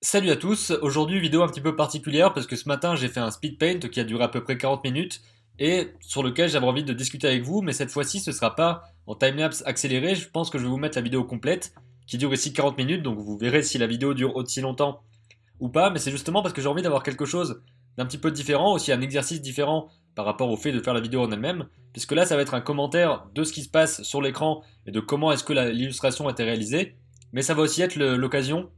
Salut à tous, aujourd'hui vidéo un petit peu particulière parce que ce matin j'ai fait un speed paint qui a duré à peu près 40 minutes et sur lequel j'avais envie de discuter avec vous, mais cette fois-ci ce sera pas en timelapse accéléré. Je pense que je vais vous mettre la vidéo complète qui dure ici 40 minutes, donc vous verrez si la vidéo dure aussi longtemps ou pas, mais c'est justement parce que j'ai envie d'avoir quelque chose d'un petit peu différent, aussi un exercice différent par rapport au fait de faire la vidéo en elle-même, puisque là ça va être un commentaire de ce qui se passe sur l'écran et de comment est-ce que l'illustration a été réalisée, mais ça va aussi être l'occasion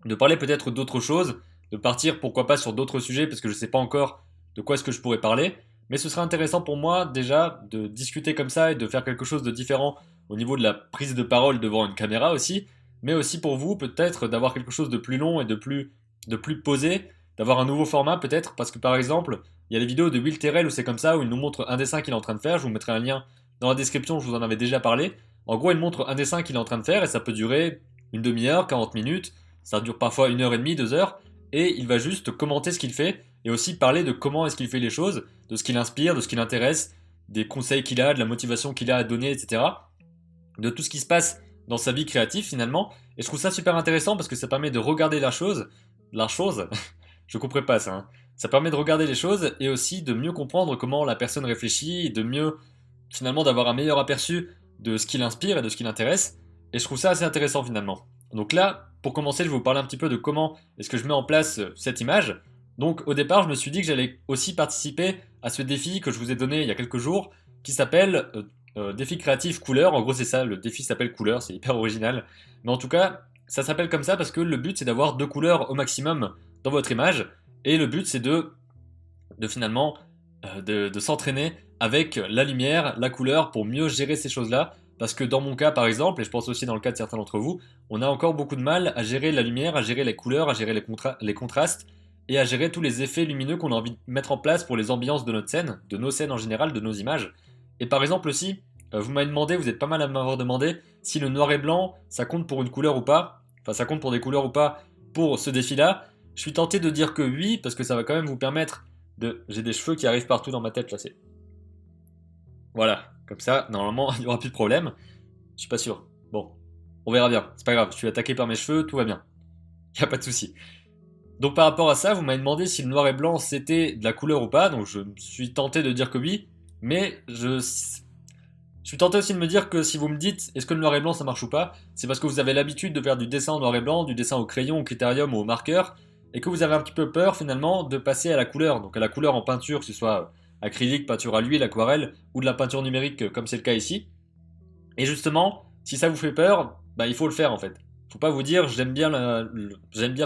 de parler peut-être d'autres choses, de partir pourquoi pas sur d'autres sujets, parce que je ne sais pas encore de quoi est-ce que je pourrais parler, mais ce serait intéressant pour moi déjà de discuter comme ça et de faire quelque chose de différent au niveau de la prise de parole devant une caméra aussi, mais aussi pour vous peut-être d'avoir quelque chose de plus long et de plus posé, d'avoir un nouveau format peut-être, parce que par exemple, il y a les vidéos de Will Terrell où c'est comme ça, où il nous montre un dessin qu'il est en train de faire, je vous mettrai un lien dans la description, je vous en avais déjà parlé. En gros, il montre un dessin qu'il est en train de faire et ça peut durer une demi-heure, 40 minutes, ça dure parfois 1 heure et demie, 2 heures, et il va juste commenter ce qu'il fait, et aussi parler de comment est-ce qu'il fait les choses, de ce qui l'inspire, de ce qui l'intéresse, des conseils qu'il a, de la motivation qu'il a à donner, etc. De tout ce qui se passe dans sa vie créative finalement. Et je trouve ça super intéressant parce que ça permet de regarder la chose, je couperai pas ça, hein. Ça permet de regarder les choses et aussi de mieux comprendre comment la personne réfléchit, et de mieux, finalement, d'avoir un meilleur aperçu de ce qui l'inspire et de ce qui l'intéresse. Et je trouve ça assez intéressant finalement. Donc là, pour commencer, je vais vous parler un petit peu de comment est-ce que je mets en place cette image. Donc au départ, je me suis dit que j'allais aussi participer à ce défi que je vous ai donné il y a quelques jours, qui s'appelle défi créatif couleur. En gros, c'est ça, le défi s'appelle couleur, c'est hyper original. Mais en tout cas, ça s'appelle comme ça parce que le but c'est d'avoir 2 couleurs au maximum dans votre image. Et le but c'est de finalement de s'entraîner avec la lumière, la couleur pour mieux gérer ces choses-là. Parce que dans mon cas par exemple, et je pense aussi dans le cas de certains d'entre vous, on a encore beaucoup de mal à gérer la lumière, à gérer les couleurs, à gérer les contrastes et à gérer tous les effets lumineux qu'on a envie de mettre en place pour les ambiances de notre scène, de nos scènes en général, de nos images. Et par exemple aussi, vous m'avez demandé, vous êtes pas mal à m'avoir demandé si le noir et blanc ça compte pour une couleur ou pas, enfin ça compte pour des couleurs ou pas pour ce défi-là. Je suis tenté de dire que oui, parce que ça va quand même vous permettre de. J'ai des cheveux qui arrivent partout dans ma tête là, c'est. Voilà, comme ça, normalement, il n'y aura plus de problème. Je suis pas sûr. Bon, on verra bien, c'est pas grave, je suis attaqué par mes cheveux, tout va bien. Y a pas de souci. Donc par rapport à ça, vous m'avez demandé si le noir et blanc c'était de la couleur ou pas, donc je me suis tenté de dire que oui, mais je suis tenté aussi de me dire que si vous me dites est-ce que le noir et blanc ça marche ou pas, c'est parce que vous avez l'habitude de faire du dessin en noir et blanc, du dessin au crayon, au critérium ou au marqueur, et que vous avez un petit peu peur finalement de passer à la couleur, donc à la couleur en peinture, que ce soit acrylique, peinture à l'huile, aquarelle, ou de la peinture numérique comme c'est le cas ici. Et justement, si ça vous fait peur, bah, il faut le faire en fait. Faut pas vous dire j'aime bien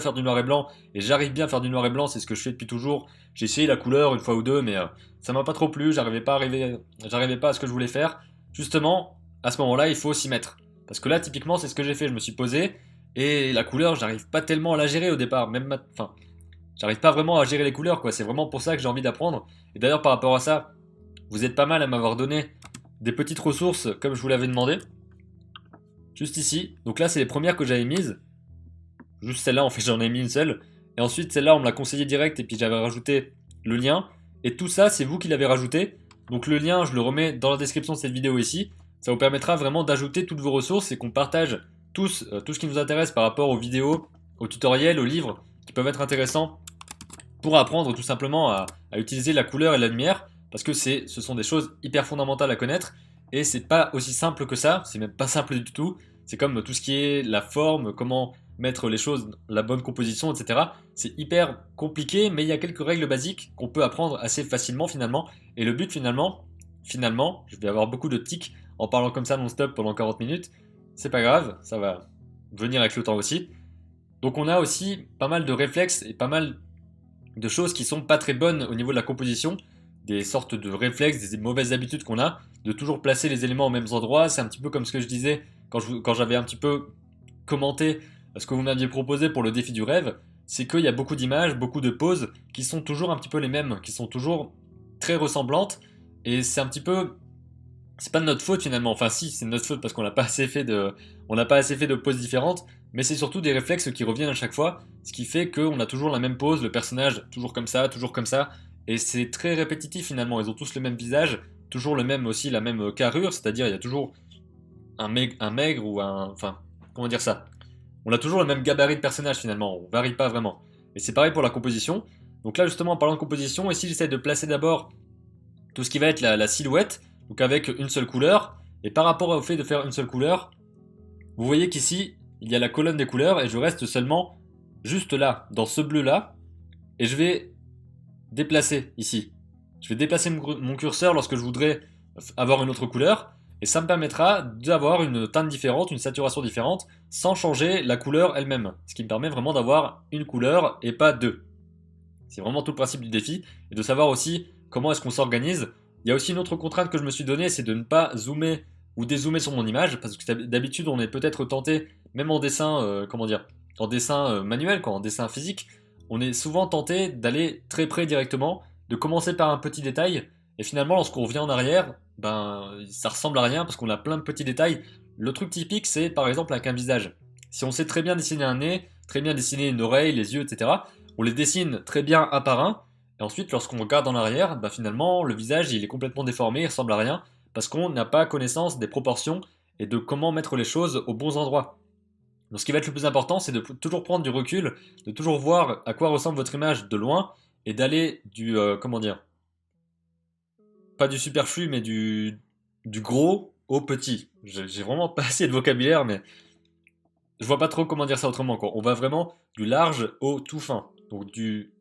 faire du noir et blanc et j'arrive bien à faire du noir et blanc, c'est ce que je fais depuis toujours. J'ai essayé la couleur une fois ou deux, mais ça m'a pas trop plu, j'arrivais pas à ce que je voulais faire. Justement, à ce moment-là, il faut s'y mettre. Parce que là, typiquement, c'est ce que j'ai fait. Je me suis posé et la couleur, j'arrive pas tellement à la gérer au départ. Enfin, j'arrive pas vraiment à gérer les couleurs, quoi. C'est vraiment pour ça que j'ai envie d'apprendre. Et d'ailleurs, par rapport à ça, vous êtes pas mal à m'avoir donné des petites ressources comme je vous l'avais demandé. Juste ici. Donc là, c'est les premières que j'avais mises. Juste celle-là, en fait, j'en ai mis une seule. Et ensuite, celle-là, on me l'a conseillé direct et puis j'avais rajouté le lien. Et tout ça, c'est vous qui l'avez rajouté. Donc le lien, je le remets dans la description de cette vidéo ici. Ça vous permettra vraiment d'ajouter toutes vos ressources et qu'on partage tous tout ce qui nous intéresse par rapport aux vidéos, aux tutoriels, aux livres qui peuvent être intéressants pour apprendre tout simplement à utiliser la couleur et la lumière, parce que ce sont des choses hyper fondamentales à connaître, et c'est pas aussi simple que ça, c'est même pas simple du tout, c'est comme tout ce qui est la forme, comment mettre les choses, la bonne composition, etc. C'est hyper compliqué, mais il y a quelques règles basiques qu'on peut apprendre assez facilement finalement, et le but finalement, je vais avoir beaucoup de tics en parlant comme ça non-stop pendant 40 minutes, c'est pas grave, ça va venir avec le temps aussi. Donc on a aussi pas mal de réflexes et pas mal de choses qui sont pas très bonnes au niveau de la composition, des sortes de réflexes, des mauvaises habitudes qu'on a, de toujours placer les éléments aux mêmes endroits. C'est un petit peu comme ce que je disais quand j'avais un petit peu commenté ce que vous m'aviez proposé pour le défi du rêve, c'est qu'il y a beaucoup d'images, beaucoup de poses qui sont toujours un petit peu les mêmes, qui sont toujours très ressemblantes, et c'est un petit peu c'est pas de notre faute finalement. Enfin, si, c'est de notre faute parce qu'on n'a pas assez fait on n'a pas assez fait de poses différentes. Mais c'est surtout des réflexes qui reviennent à chaque fois, ce qui fait qu'on a toujours la même pose, le personnage toujours comme ça, et c'est très répétitif finalement. Ils ont tous le même visage, toujours le même aussi la même carrure, c'est-à-dire il y a toujours un maigre ou un, enfin, comment dire ça. on a toujours le même gabarit de personnage finalement, on varie pas vraiment. Et c'est pareil pour la composition. Donc là justement en parlant de composition, ici j'essaie de placer d'abord tout ce qui va être la silhouette, donc avec une seule couleur. Et par rapport au fait de faire une seule couleur, vous voyez qu'ici il y a la colonne des couleurs et je reste seulement juste là, dans ce bleu là, et je vais déplacer ici. Je vais déplacer mon curseur lorsque je voudrais avoir une autre couleur, et ça me permettra d'avoir une teinte différente, une saturation différente, sans changer la couleur elle-même. Ce qui me permet vraiment d'avoir une couleur et pas deux. C'est vraiment tout le principe du défi, et de savoir aussi comment est-ce qu'on s'organise. Il y a aussi une autre contrainte que je me suis donnée, c'est de ne pas zoomer ou dézoomer sur mon image, parce que d'habitude on est peut-être tenté, même en dessin, comment dire, en dessin manuel, quoi, en dessin physique, on est souvent tenté d'aller très près directement, de commencer par un petit détail, et finalement lorsqu'on revient en arrière, ben ça ressemble à rien parce qu'on a plein de petits détails. Le truc typique c'est par exemple avec un visage. Si on sait très bien dessiner un nez, très bien dessiner une oreille, les yeux, etc., on les dessine très bien un par un, et ensuite lorsqu'on regarde en arrière, bah finalement le visage il est complètement déformé, il ressemble à rien, parce qu'on n'a pas connaissance des proportions et de comment mettre les choses aux bons endroits. Donc ce qui va être le plus important, c'est de toujours prendre du recul, de toujours voir à quoi ressemble votre image de loin, et d'aller du, comment dire, pas du superflu, mais du gros au petit. J'ai vraiment pas assez de vocabulaire, mais je vois pas trop comment dire ça autrement, quoi. On va vraiment du large au tout fin. Donc du,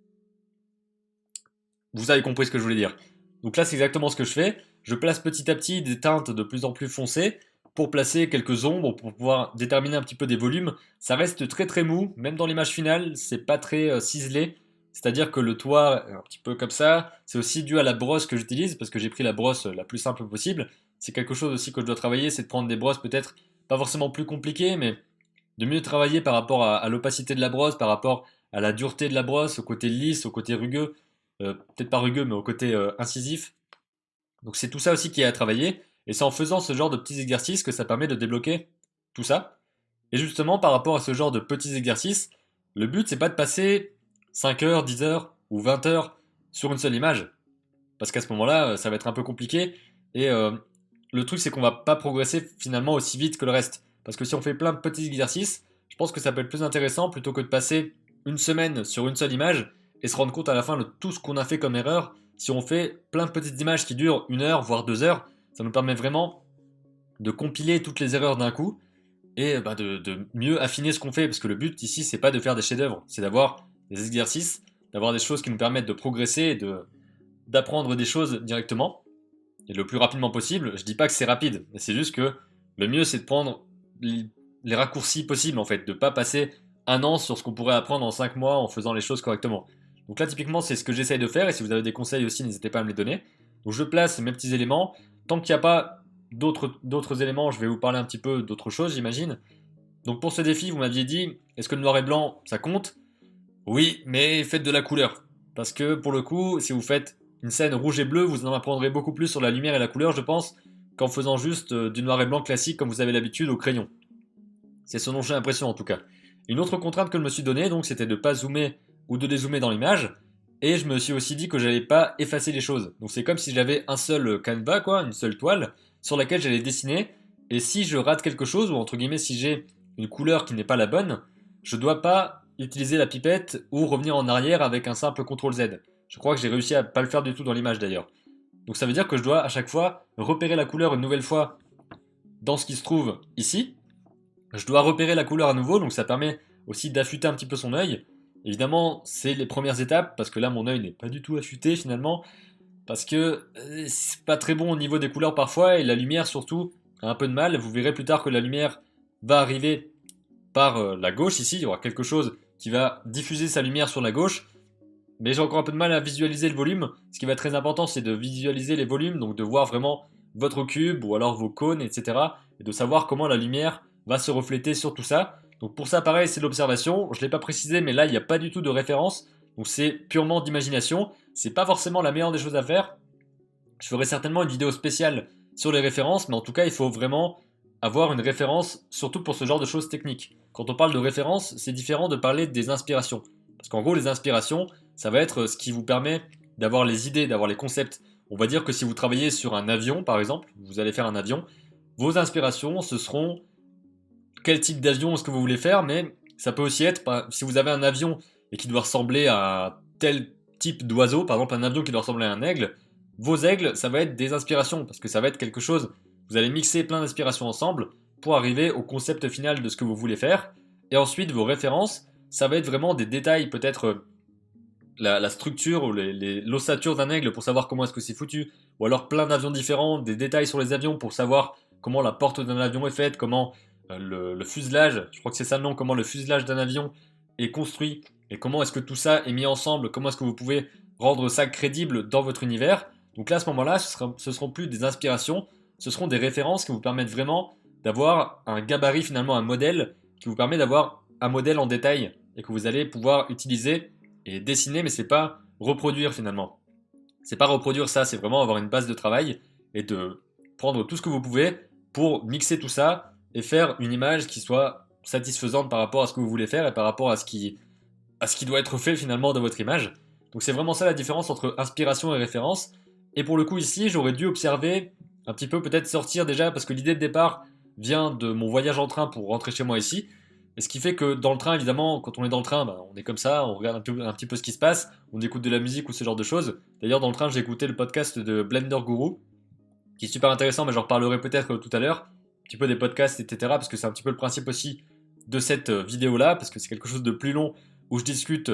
vous avez compris ce que je voulais dire. Donc là, c'est exactement ce que je fais. Je place petit à petit des teintes de plus en plus foncées pour placer quelques ombres, pour pouvoir déterminer un petit peu des volumes. Ça reste très très mou, même dans l'image finale, c'est pas très ciselé. C'est-à-dire que le toit est un petit peu comme ça. C'est aussi dû à la brosse que j'utilise, parce que j'ai pris la brosse la plus simple possible. C'est quelque chose aussi que je dois travailler, c'est de prendre des brosses peut-être pas forcément plus compliquées, mais de mieux travailler par rapport à l'opacité de la brosse, par rapport à la dureté de la brosse, au côté lisse, au côté rugueux, peut-être pas rugueux, mais au côté incisif. Donc c'est tout ça aussi qui est à travailler, et c'est en faisant ce genre de petits exercices que ça permet de débloquer tout ça. Et justement, par rapport à ce genre de petits exercices, le but c'est pas de passer 5 heures, 10 heures ou 20 heures sur une seule image, parce qu'à ce moment-là, ça va être un peu compliqué, et le truc c'est qu'on va pas progresser finalement aussi vite que le reste. Parce que si on fait plein de petits exercices, je pense que ça peut être plus intéressant plutôt que de passer une semaine sur une seule image et se rendre compte à la fin de tout ce qu'on a fait comme erreur. Si on fait plein de petites images qui durent 1 heure, voire 2 heures, ça nous permet vraiment de compiler toutes les erreurs d'un coup et bah, de mieux affiner ce qu'on fait. Parce que le but ici, c'est pas de faire des chefs-d'œuvre, c'est d'avoir des exercices, d'avoir des choses qui nous permettent de progresser et d'apprendre des choses directement et le plus rapidement possible. Je dis pas que c'est rapide, mais c'est juste que le mieux c'est de prendre les raccourcis possibles en fait, de pas passer 1 an sur ce qu'on pourrait apprendre en 5 mois en faisant les choses correctement. Donc là typiquement c'est ce que j'essaye de faire, et si vous avez des conseils aussi n'hésitez pas à me les donner. Donc je place mes petits éléments, tant qu'il n'y a pas d'autres éléments je vais vous parler un petit peu d'autres choses j'imagine. Donc pour ce défi vous m'aviez dit, est-ce que le noir et blanc ça compte? Oui, mais faites de la couleur. Parce que pour le coup, si vous faites une scène rouge et bleu, vous en apprendrez beaucoup plus sur la lumière et la couleur, je pense, qu'en faisant juste du noir et blanc classique comme vous avez l'habitude au crayon. C'est ce dont j'ai l'impression en tout cas. Une autre contrainte que je me suis donnée, donc, c'était de ne pas zoomer ou de dézoomer dans l'image. Et je me suis aussi dit que j'allais pas effacer les choses. Donc c'est comme si j'avais un seul canevas, quoi, une seule toile, sur laquelle j'allais dessiner. Et si je rate quelque chose, ou entre guillemets si j'ai une couleur qui n'est pas la bonne, je dois pas utiliser la pipette ou revenir en arrière avec un simple CTRL Z. Je crois que j'ai réussi à pas le faire du tout dans l'image d'ailleurs. Donc ça veut dire que je dois à chaque fois repérer la couleur une nouvelle fois dans ce qui se trouve ici. Je dois repérer la couleur à nouveau, donc ça permet aussi d'affûter un petit peu son œil. Évidemment, c'est les premières étapes, parce que là mon œil n'est pas du tout affûté finalement, parce que c'est pas très bon au niveau des couleurs parfois, et la lumière surtout a un peu de mal. Vous verrez plus tard que la lumière va arriver par la gauche ici, il y aura quelque chose qui va diffuser sa lumière sur la gauche, mais j'ai encore un peu de mal à visualiser le volume. Ce qui va être très important, c'est de visualiser les volumes, donc de voir vraiment votre cube ou alors vos cônes, etc. Et de savoir comment la lumière va se refléter sur tout ça. Donc pour ça, pareil, c'est de l'observation. Je ne l'ai pas précisé, mais là, il n'y a pas du tout de référence. Donc c'est purement d'imagination. C'est pas forcément la meilleure des choses à faire. Je ferai certainement une vidéo spéciale sur les références, mais en tout cas, il faut vraiment avoir une référence, surtout pour ce genre de choses techniques. Quand on parle de référence, c'est différent de parler des inspirations. Parce qu'en gros, les inspirations, ça va être ce qui vous permet d'avoir les idées, d'avoir les concepts. On va dire que si vous travaillez sur un avion, par exemple, vous allez faire un avion, vos inspirations, ce seront quel type d'avion est-ce que vous voulez faire, mais Ça peut aussi être, si vous avez un avion et qui doit ressembler à un tel type d'oiseau, par exemple un avion qui doit ressembler à un aigle, vos aigles, ça va être des inspirations, parce que ça va être quelque chose, vous allez mixer plein d'inspirations ensemble pour arriver au concept final de ce que vous voulez faire, et ensuite vos références, ça va être vraiment des détails, peut-être la structure ou l'ossature d'un aigle pour savoir comment est-ce que c'est foutu, ou alors plein d'avions différents, des détails sur les avions pour savoir comment la porte d'un avion est faite, comment le fuselage, je crois que c'est ça le nom, comment le fuselage d'un avion est construit, et comment est-ce que tout ça est mis ensemble, comment est-ce que vous pouvez rendre ça crédible dans votre univers. Donc là, à ce moment-là, ce seront plus des inspirations, ce seront des références qui vous permettent vraiment d'avoir un gabarit, finalement un modèle, qui vous permet d'avoir un modèle en détail, et que vous allez pouvoir utiliser et dessiner, mais c'est pas reproduire finalement. C'est pas reproduire ça, c'est vraiment avoir une base de travail et de prendre tout ce que vous pouvez pour mixer tout ça et faire une image qui soit satisfaisante par rapport à ce que vous voulez faire et par rapport à ce qui doit être fait finalement dans votre image. Donc c'est vraiment ça la différence entre inspiration et référence. Et pour le coup ici, j'aurais dû observer un petit peu, peut-être sortir déjà, parce que l'idée de départ vient de mon voyage en train pour rentrer chez moi ici. Et ce qui fait que dans le train, évidemment, quand on est dans le train, bah, on est comme ça, on regarde un petit peu ce qui se passe, on écoute de la musique ou ce genre de choses. D'ailleurs, dans le train, j'ai écouté le podcast de Blender Guru, qui est super intéressant, mais j'en reparlerai peut-être tout à l'heure. Un petit peu des podcasts, etc. Parce que c'est un petit peu le principe aussi de cette vidéo-là, parce que c'est quelque chose de plus long, où je discute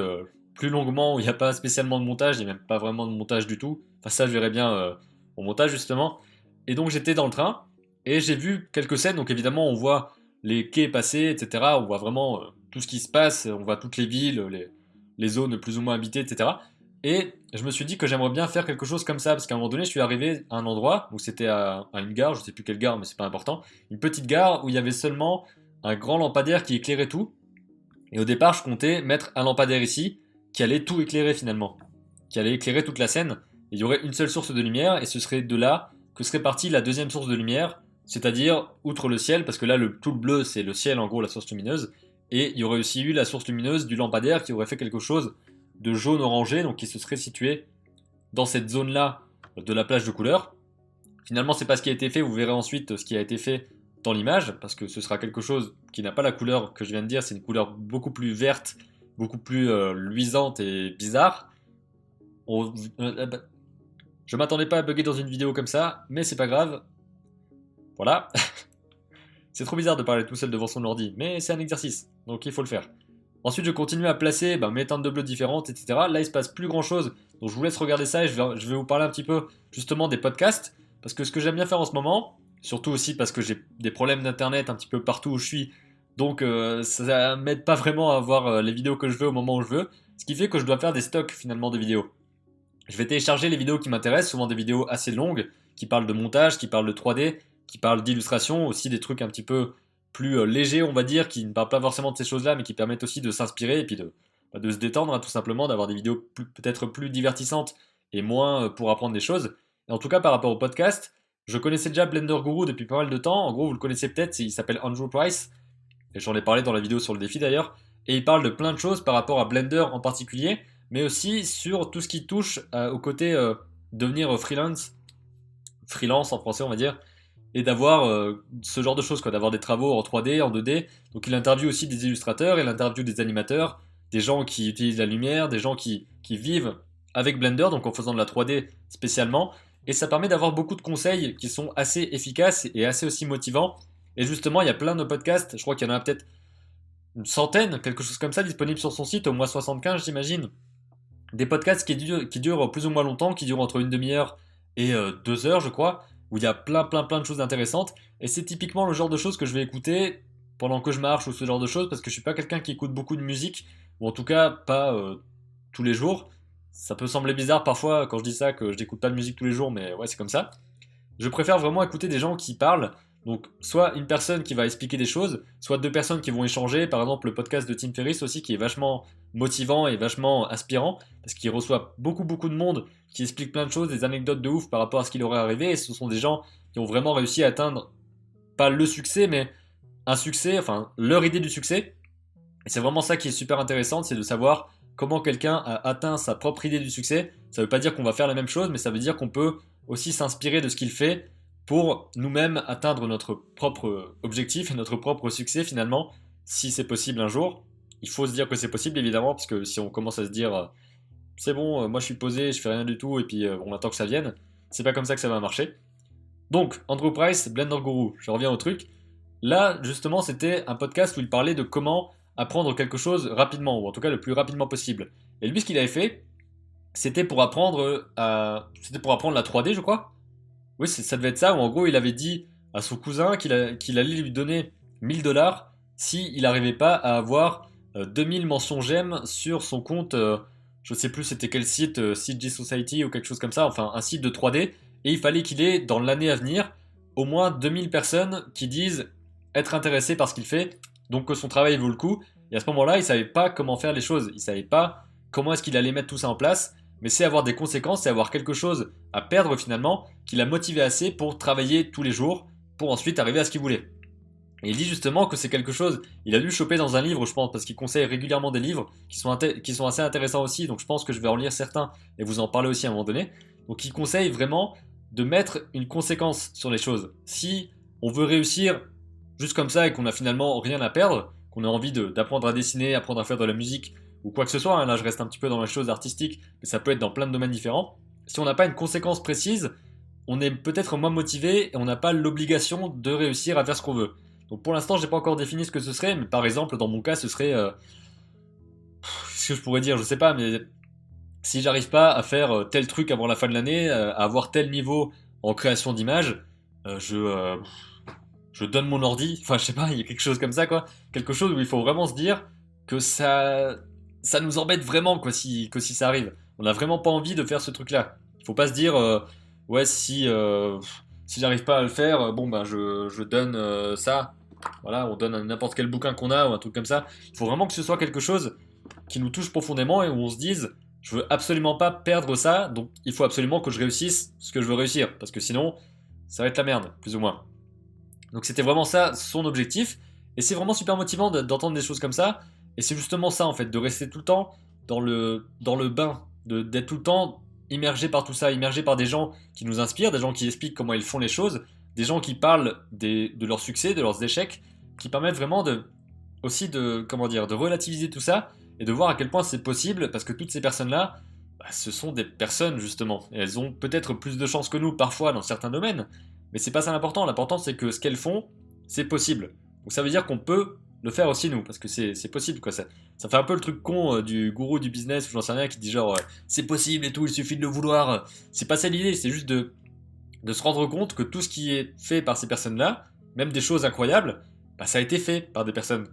plus longuement, où il n'y a pas spécialement de montage, il n'y a même pas vraiment de montage du tout. Enfin, ça, je verrai bien au montage, justement. Et donc, j'étais dans le train, et j'ai vu quelques scènes, donc évidemment, on voit les quais passer, etc. On voit vraiment tout ce qui se passe, on voit toutes les villes, les zones plus ou moins habitées, etc. Et je me suis dit que j'aimerais bien faire quelque chose comme ça, parce qu'à un moment donné, je suis arrivé à un endroit où c'était à une gare, je sais plus quelle gare, mais c'est pas important, une petite gare où il y avait seulement un grand lampadaire qui éclairait tout. Et au départ, je comptais mettre un lampadaire ici qui allait tout éclairer finalement, qui allait éclairer toute la scène. Et il y aurait une seule source de lumière, et ce serait de là que serait partie la deuxième source de lumière, c'est-à-dire outre le ciel, parce que là, tout le bleu, c'est le ciel en gros, la source lumineuse. Et il y aurait aussi eu la source lumineuse du lampadaire qui aurait fait quelque chose de jaune orangé, donc qui se serait situé dans cette zone-là de la plage de couleurs. Finalement, c'est pas ce qui a été fait, vous verrez ensuite ce qui a été fait dans l'image, parce que ce sera quelque chose qui n'a pas la couleur que je viens de dire, c'est une couleur beaucoup plus verte, beaucoup plus luisante et bizarre. On- bah, je m'attendais pas à bugger dans une vidéo comme ça, mais c'est pas grave. Voilà. C'est trop bizarre de parler tout seul devant son ordi, mais c'est un exercice, donc il faut le faire. Ensuite, je continue à placer mes teintes de bleu différentes, etc. Là, il se passe plus grand chose, donc je vous laisse regarder ça et je vais vous parler un petit peu justement des podcasts, parce que ce que j'aime bien faire en ce moment, surtout aussi parce que j'ai des problèmes d'internet un petit peu partout où je suis, donc ça m'aide pas vraiment à voir les vidéos que je veux au moment où je veux, ce qui fait que je dois faire des stocks finalement de vidéos. Je vais télécharger les vidéos qui m'intéressent, souvent des vidéos assez longues, qui parlent de montage, qui parlent de 3D, qui parlent d'illustration, aussi des trucs un petit peu plus légers, on va dire, qui ne parlent pas forcément de ces choses-là, mais qui permettent aussi de s'inspirer et puis de se détendre, hein, tout simplement, d'avoir des vidéos peut-être plus divertissantes et moins pour apprendre des choses. Et en tout cas, par rapport au podcast, je connaissais déjà Blender Guru depuis pas mal de temps. En gros, vous le connaissez peut-être, il s'appelle Andrew Price, et j'en ai parlé dans la vidéo sur le défi d'ailleurs. Et il parle de plein de choses par rapport à Blender en particulier, mais aussi sur tout ce qui touche au côté devenir freelance en français on va dire, et d'avoir ce genre de choses, quoi, d'avoir des travaux en 3D, en 2D. Donc il interviewe aussi des illustrateurs, il interviewe des animateurs, des gens qui utilisent la lumière, des gens qui vivent avec Blender, donc en faisant de la 3D spécialement. Et ça permet d'avoir beaucoup de conseils qui sont assez efficaces et assez aussi motivants. Et justement, il y a plein de podcasts, je crois qu'il y en a peut-être une centaine, quelque chose comme ça, disponible sur son site, au moins 75 j'imagine. Des podcasts qui durent plus ou moins longtemps, qui durent entre une demi-heure et 2 heures, je crois, où il y a plein de choses intéressantes. Et c'est typiquement le genre de choses que je vais écouter pendant que je marche ou ce genre de choses, parce que je suis pas quelqu'un qui écoute beaucoup de musique, ou en tout cas pas tous les jours. Ça peut sembler bizarre parfois quand je dis ça, que je n'écoute pas de musique tous les jours, mais ouais, c'est comme ça. Je préfère vraiment écouter des gens qui parlent. Donc, soit une personne qui va expliquer des choses, soit deux personnes qui vont échanger. Par exemple, le podcast de Tim Ferriss aussi, qui est vachement motivant et vachement inspirant, parce qu'il reçoit beaucoup de monde qui explique plein de choses, des anecdotes de ouf par rapport à ce qui leur est arrivé. Et ce sont des gens qui ont vraiment réussi à atteindre, pas le succès, mais un succès, enfin, leur idée du succès. Et c'est vraiment ça qui est super intéressant, c'est de savoir comment quelqu'un a atteint sa propre idée du succès. Ça ne veut pas dire qu'on va faire la même chose, mais ça veut dire qu'on peut aussi s'inspirer de ce qu'il fait pour nous-mêmes atteindre notre propre objectif et notre propre succès finalement, si c'est possible un jour. il faut se dire que c'est possible évidemment, parce que si on commence à se dire c'est bon, moi je suis posé, je fais rien du tout, et puis on attend que ça vienne, c'est pas comme ça que ça va marcher. Donc, Andrew Price, Blender Guru, je reviens au truc. Là, justement, c'était un podcast où il parlait de comment apprendre quelque chose rapidement, ou en tout cas le plus rapidement possible. Et lui, ce qu'il avait fait, c'était pour apprendre la 3D, je crois. Oui, ça devait être ça, où en gros, il avait dit à son cousin qu'il allait lui donner 1000 $ s'il n'arrivait pas à avoir 2000 mentions j'aime sur son compte, je sais plus c'était quel site, CG Society ou quelque chose comme ça, enfin un site de 3D, et il fallait qu'il ait dans l'année à venir au moins 2000 personnes qui disent être intéressées par ce qu'il fait, donc que son travail vaut le coup, et à ce moment-là, il savait pas comment faire les choses, il savait pas comment est-ce qu'il allait mettre tout ça en place, mais c'est avoir des conséquences, c'est avoir quelque chose à perdre finalement, qui l'a motivé assez pour travailler tous les jours, pour ensuite arriver à ce qu'il voulait. Et il dit justement que c'est quelque chose, il a dû choper dans un livre, je pense, parce qu'il conseille régulièrement des livres qui sont assez intéressants aussi, donc je pense que je vais en lire certains et vous en parler aussi à un moment donné. Donc il conseille vraiment de mettre une conséquence sur les choses. Si on veut réussir juste comme ça et qu'on a finalement rien à perdre, qu'on a envie d'apprendre à dessiner, apprendre à faire de la musique ou quoi que ce soit, hein, là je reste un petit peu dans les choses artistiques, mais ça peut être dans plein de domaines différents. Si on n'a pas une conséquence précise, on est peut-être moins motivé et on n'a pas l'obligation de réussir à faire ce qu'on veut. Donc pour l'instant, j'ai pas encore défini ce que ce serait, mais par exemple, dans mon cas, ce serait. Ce que je pourrais dire, je sais pas, mais si j'arrive pas à faire tel truc avant la fin de l'année, à avoir tel niveau en création d'images, je donne mon ordi. Enfin, je sais pas, il y a quelque chose comme ça, quoi. Quelque chose où il faut vraiment se dire que ça nous embête vraiment, quoi, que si ça arrive. On n'a vraiment pas envie de faire ce truc-là. Il faut pas se dire, ouais, si j'arrive pas à le faire, bon, ben, je donne ça. Voilà, on donne n'importe quel bouquin qu'on a ou un truc comme ça. Il faut vraiment que ce soit quelque chose qui nous touche profondément et où on se dise, je veux absolument pas perdre ça, donc il faut absolument que je réussisse ce que je veux réussir, parce que sinon, ça va être la merde, plus ou moins. Donc c'était vraiment ça son objectif, et c'est vraiment super motivant d'entendre des choses comme ça, et c'est justement ça en fait, de rester tout le temps dans le bain, d'être tout le temps immergé par tout ça, immergé par des gens qui nous inspirent, des gens qui expliquent comment ils font les choses, des gens qui parlent de leurs succès, de leurs échecs, qui permettent vraiment aussi comment dire, de relativiser tout ça, et de voir à quel point c'est possible, parce que toutes ces personnes-là, bah, ce sont des personnes justement, et elles ont peut-être plus de chance que nous parfois dans certains domaines, mais c'est pas ça l'important. L'important c'est que ce qu'elles font, c'est possible. Donc ça veut dire qu'on peut le faire aussi nous, parce que c'est possible quoi. Ça fait un peu le truc con du gourou du business ou j'en sais rien qui dit genre c'est possible et tout, il suffit de le vouloir. C'est pas ça l'idée, c'est juste de se rendre compte que tout ce qui est fait par ces personnes-là, même des choses incroyables, bah, ça a été fait par des personnes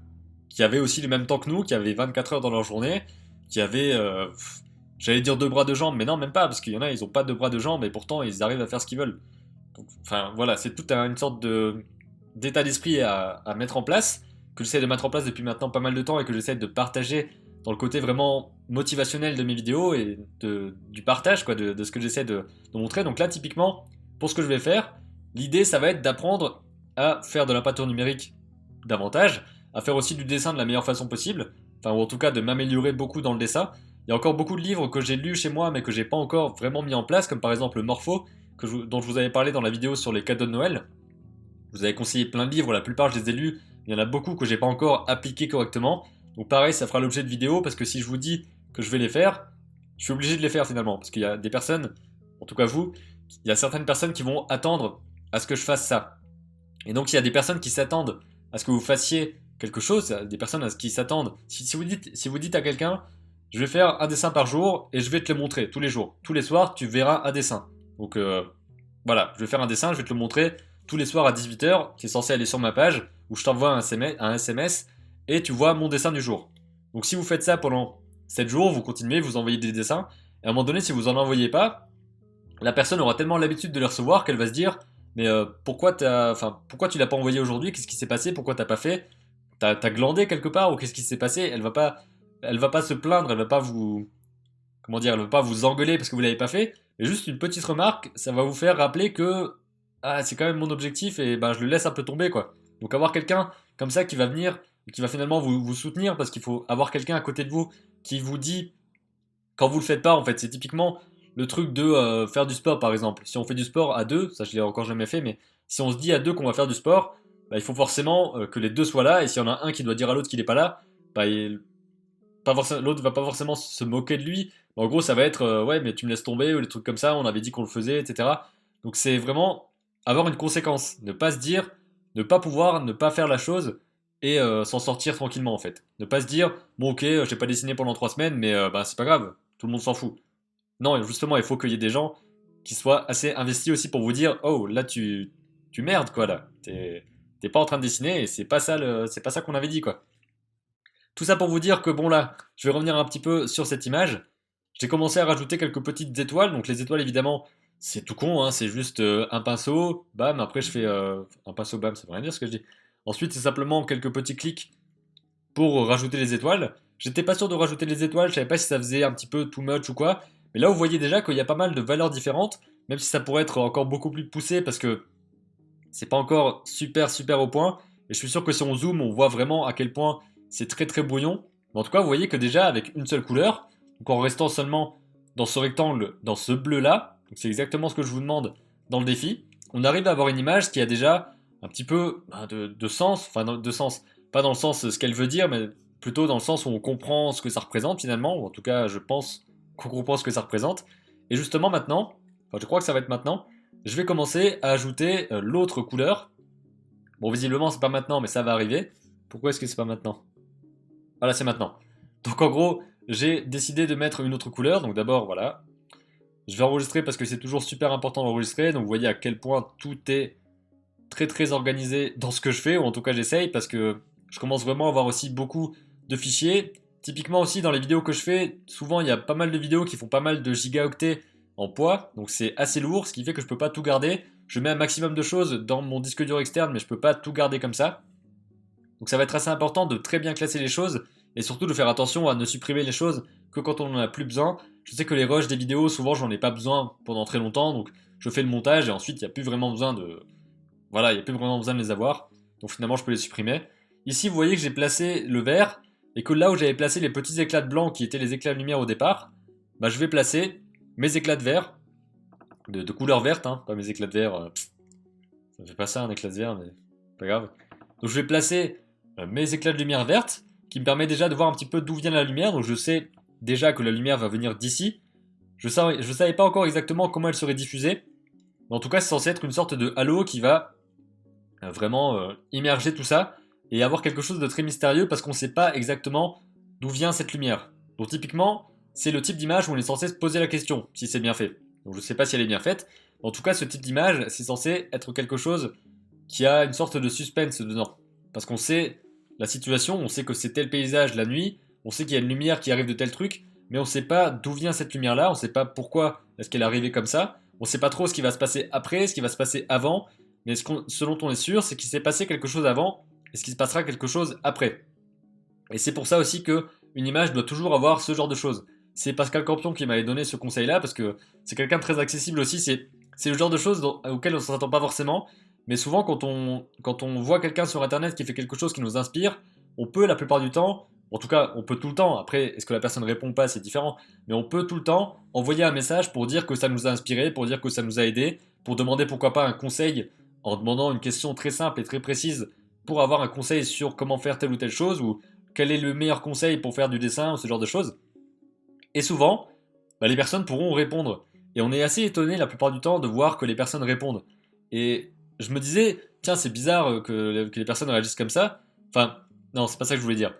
qui avaient aussi le même temps que nous, qui avaient 24 heures dans leur journée, qui avaient, j'allais dire deux bras de jambes, mais non, même pas, parce qu'il y en a, ils ont pas deux bras de jambes, et pourtant ils arrivent à faire ce qu'ils veulent. Donc, enfin voilà, c'est toute une sorte d'état d'esprit à mettre en place, que j'essaie de mettre en place depuis maintenant pas mal de temps et que j'essaie de partager dans le côté vraiment motivationnel de mes vidéos et du partage quoi, de ce que j'essaie de montrer. Donc là, typiquement, pour ce que je vais faire, l'idée ça va être d'apprendre à faire de la peinture numérique davantage, à faire aussi du dessin de la meilleure façon possible, enfin ou en tout cas de m'améliorer beaucoup dans le dessin. Il y a encore beaucoup de livres que j'ai lus chez moi mais que j'ai pas encore vraiment mis en place, comme par exemple Morpho, dont je vous avais parlé dans la vidéo sur les cadeaux de Noël. Vous avez conseillé plein de livres, la plupart je les ai lus, il y en a beaucoup que j'ai pas encore appliqué correctement. Donc pareil, ça fera l'objet de vidéos parce que si je vous dis que je vais les faire, je suis obligé de les faire finalement. Parce qu'il y a des personnes, en tout cas vous, il y a certaines personnes qui vont attendre à ce que je fasse ça. Et donc il y a des personnes qui s'attendent à ce que vous fassiez quelque chose, des personnes qui s'attendent. Si vous dites à quelqu'un, je vais faire un dessin par jour et je vais te le montrer tous les jours. Tous les soirs, tu verras un dessin. Donc voilà, je vais faire un dessin, je vais te le montrer tous les soirs à 18 h, qui est censé aller sur ma page, où je t'envoie un SMS, et tu vois mon dessin du jour. Donc si vous faites ça pendant 7 jours, vous continuez, vous envoyez des dessins, et à un moment donné, si vous en envoyez pas, la personne aura tellement l'habitude de les recevoir qu'elle va se dire, mais pourquoi tu l'as pas envoyé aujourd'hui? Qu'est-ce qui s'est passé? Pourquoi t'as pas fait? T'as glandé quelque part ou qu'est-ce qui s'est passé? Elle va pas se plaindre, elle va pas vous, comment dire, elle va pas vous engueuler parce que vous l'avez pas fait. Mais juste une petite remarque, ça va vous faire rappeler que c'est quand même mon objectif et ben je le laisse un peu tomber quoi. Donc avoir quelqu'un comme ça qui va venir, qui va finalement vous soutenir parce qu'il faut avoir quelqu'un à côté de vous qui vous dit quand vous le faites pas en fait. C'est typiquement le truc de faire du sport par exemple. Si on fait du sport à deux, ça je l'ai encore jamais fait, mais si on se dit à deux qu'on va faire du sport, bah, il faut forcément que les deux soient là et s'il y en a un qui doit dire à l'autre qu'il est pas là, bah, l'autre va pas forcément se moquer de lui. En gros, ça va être ouais, mais tu me laisses tomber ou des trucs comme ça, on avait dit qu'on le faisait, etc. Donc c'est vraiment avoir une conséquence, ne pas se dire, ne pas pouvoir, ne pas faire la chose et s'en sortir tranquillement en fait. Ne pas se dire, bon ok, j'ai pas dessiné pendant 3 semaines, mais bah c'est pas grave, tout le monde s'en fout. Non, justement, il faut qu'il y ait des gens qui soient assez investis aussi pour vous dire, oh là tu merdes quoi là, t'es pas en train de dessiner et c'est pas ça qu'on avait dit quoi. Tout ça pour vous dire que bon là, je vais revenir un petit peu sur cette image. J'ai commencé à rajouter quelques petites étoiles. Donc les étoiles évidemment, c'est tout con, hein, c'est juste un pinceau, bam, après je fais un pinceau, bam, ça veut rien dire ce que je dis. Ensuite c'est simplement quelques petits clics pour rajouter les étoiles. J'étais pas sûr de rajouter les étoiles, je savais pas si ça faisait un petit peu too much ou quoi. Mais là vous voyez déjà qu'il y a pas mal de valeurs différentes, même si ça pourrait être encore beaucoup plus poussé parce que c'est pas encore super au point. Et je suis sûr que si on zoome, on voit vraiment à quel point c'est très brouillon. Mais en tout cas, vous voyez que déjà avec une seule couleur, donc en restant seulement dans ce rectangle, dans ce bleu là, donc c'est exactement ce que je vous demande dans le défi, on arrive à avoir une image qui a déjà un petit peu de sens, enfin de sens, pas dans le sens ce qu'elle veut dire, mais plutôt dans le sens où on comprend ce que ça représente finalement, ou en tout cas je pense qu'on comprend ce que ça représente. Et justement maintenant, enfin je crois que ça va être maintenant, je vais commencer à ajouter l'autre couleur. Bon, visiblement, c'est pas maintenant, mais ça va arriver. Pourquoi est-ce que c'est pas maintenant? Voilà, c'est maintenant. Donc, en gros, j'ai décidé de mettre une autre couleur. Donc, d'abord, voilà. Je vais enregistrer parce que c'est toujours super important d'enregistrer. Donc, vous voyez à quel point tout est très organisé dans ce que je fais, ou en tout cas, j'essaye parce que je commence vraiment à avoir aussi beaucoup de fichiers. Typiquement aussi dans les vidéos que je fais, souvent il y a pas mal de vidéos qui font pas mal de gigaoctets en poids, donc c'est assez lourd, ce qui fait que je peux pas tout garder. Je mets un maximum de choses dans mon disque dur externe, mais je peux pas tout garder comme ça. Donc ça va être assez important de très bien classer les choses et surtout de faire attention à ne supprimer les choses que quand on en a plus besoin. Je sais que les rushs des vidéos, souvent j'en ai pas besoin pendant très longtemps, donc je fais le montage et ensuite il n'y a plus vraiment besoin de, voilà, il n'y a plus vraiment besoin de les avoir. Donc finalement, je peux les supprimer. Ici, vous voyez que j'ai placé le vert et que là où j'avais placé les petits éclats de blanc qui étaient les éclats de lumière au départ, bah, je vais placer mes éclats de vert, de couleur verte, hein, pas mes éclats de vert. Ça fait pas ça un éclat de vert, mais pas grave. Donc je vais placer mes éclats de lumière verte qui me permet déjà de voir un petit peu d'où vient la lumière. Donc je sais déjà que la lumière va venir d'ici. Je savais pas encore exactement comment elle serait diffusée. Mais en tout cas, c'est censé être une sorte de halo qui va vraiment immerger tout ça et avoir quelque chose de très mystérieux parce qu'on ne sait pas exactement d'où vient cette lumière. Donc typiquement, c'est le type d'image où on est censé se poser la question si c'est bien fait. Donc je ne sais pas si elle est bien faite. En tout cas, ce type d'image, c'est censé être quelque chose qui a une sorte de suspense dedans. Parce qu'on sait la situation, on sait que c'est tel paysage la nuit, on sait qu'il y a une lumière qui arrive de tel truc, mais on ne sait pas d'où vient cette lumière-là, on ne sait pas pourquoi est-ce qu'elle est arrivée comme ça, on ne sait pas trop ce qui va se passer après, ce qui va se passer avant, mais ce dont on est sûr, c'est qu'il s'est passé quelque chose avant et ce qui se passera quelque chose après. Et c'est pour ça aussi que une image doit toujours avoir ce genre de choses. C'est Pascal Campion qui m'avait donné ce conseil-là parce que c'est quelqu'un de très accessible aussi. C'est le genre de choses auxquelles on ne s'attend pas forcément. Mais souvent, quand on voit quelqu'un sur internet qui fait quelque chose qui nous inspire, on peut la plupart du temps, en tout cas, on peut tout le temps, après, est-ce que la personne répond pas, c'est différent, mais on peut tout le temps envoyer un message pour dire que ça nous a inspiré, pour dire que ça nous a aidé, pour demander pourquoi pas un conseil en demandant une question très simple et très précise pour avoir un conseil sur comment faire telle ou telle chose ou quel est le meilleur conseil pour faire du dessin ou ce genre de choses. Et souvent, bah, les personnes pourront répondre. Et on est assez étonné la plupart du temps de voir que les personnes répondent. Et je me disais, tiens, c'est bizarre que les personnes réagissent comme ça. Enfin, non, c'est pas ça que je voulais dire.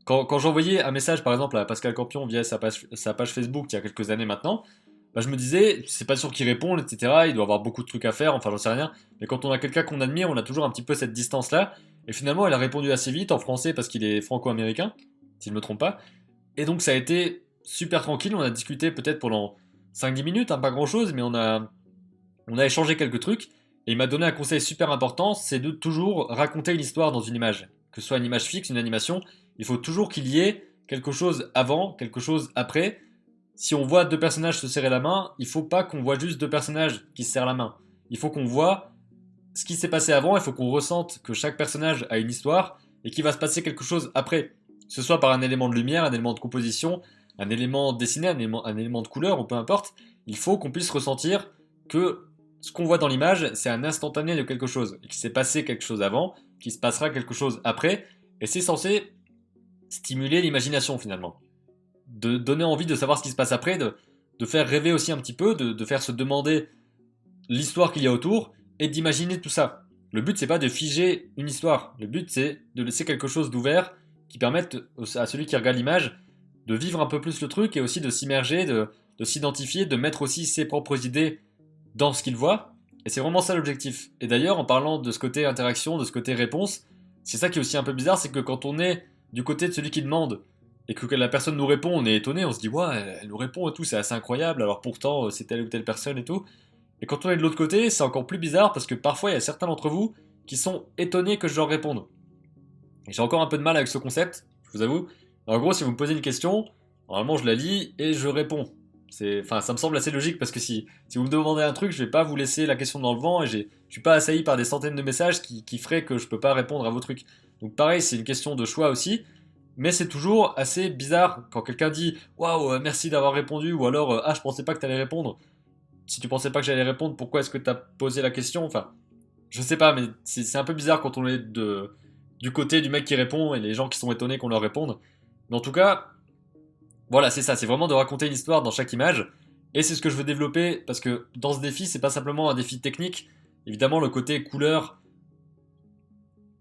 Quand j'envoyais un message par exemple à Pascal Campion via sa page Facebook il y a quelques années maintenant, bah, je me disais, c'est pas sûr qu'il réponde, etc. Il doit avoir beaucoup de trucs à faire, enfin j'en sais rien. Mais quand on a quelqu'un qu'on admire, on a toujours un petit peu cette distance-là. Et finalement, elle a répondu assez vite en français parce qu'il est franco-américain, si je ne me trompe pas. Et donc ça a été super tranquille, on a discuté peut-être pendant 5-10 minutes, hein, pas grand-chose, mais on a échangé quelques trucs. Et il m'a donné un conseil super important, c'est de toujours raconter une histoire dans une image. Que ce soit une image fixe, une animation, il faut toujours qu'il y ait quelque chose avant, quelque chose après. Si on voit deux personnages se serrer la main, il faut pas qu'on voit juste deux personnages qui se serrent la main. Il faut qu'on voit ce qui s'est passé avant, il faut qu'on ressente que chaque personnage a une histoire et qu'il va se passer quelque chose après. Que ce soit par un élément de lumière, un élément de composition, un élément dessiné, un élément de couleur, ou peu importe. Il faut qu'on puisse ressentir que ce qu'on voit dans l'image, c'est un instantané de quelque chose. Et qu'il s'est passé quelque chose avant, qu'il se passera quelque chose après. Et c'est censé stimuler l'imagination finalement. de donner envie de savoir ce qui se passe après, de faire rêver aussi un petit peu, de faire se demander l'histoire qu'il y a autour et d'imaginer tout ça. Le but c'est pas de figer une histoire, le but c'est de laisser quelque chose d'ouvert qui permette à celui qui regarde l'image de vivre un peu plus le truc et aussi de s'immerger, de s'identifier, de mettre aussi ses propres idées dans ce qu'il voit. Et c'est vraiment ça l'objectif. Et d'ailleurs, en parlant de ce côté interaction, de ce côté réponse, c'est ça qui est aussi un peu bizarre, c'est que quand on est du côté de celui qui demande et que la personne nous répond, on est étonné, on se dit ouais, elle nous répond et tout, c'est assez incroyable, alors pourtant c'est telle ou telle personne et tout. Et quand on est de l'autre côté, c'est encore plus bizarre parce que parfois il y a certains d'entre vous qui sont étonnés que je leur réponde. Et j'ai encore un peu de mal avec ce concept, je vous avoue. En gros, si vous me posez une question, normalement je la lis et je réponds. Enfin, ça me semble assez logique parce que si vous me demandez un truc, je vais pas vous laisser la question dans le vent et je suis pas assailli par des centaines de messages qui feraient que je peux pas répondre à vos trucs. Donc pareil, c'est une question de choix aussi, mais c'est toujours assez bizarre quand quelqu'un dit waouh, merci d'avoir répondu ou alors ah, je pensais pas que t'allais répondre. Si tu pensais pas que j'allais répondre, pourquoi est-ce que t'as posé la question? Enfin, je sais pas, mais c'est un peu bizarre quand on est du côté du mec qui répond et les gens qui sont étonnés qu'on leur réponde. Mais en tout cas, voilà, c'est ça, c'est vraiment de raconter une histoire dans chaque image. Et c'est ce que je veux développer parce que dans ce défi, c'est pas simplement un défi technique. Évidemment, le côté couleur,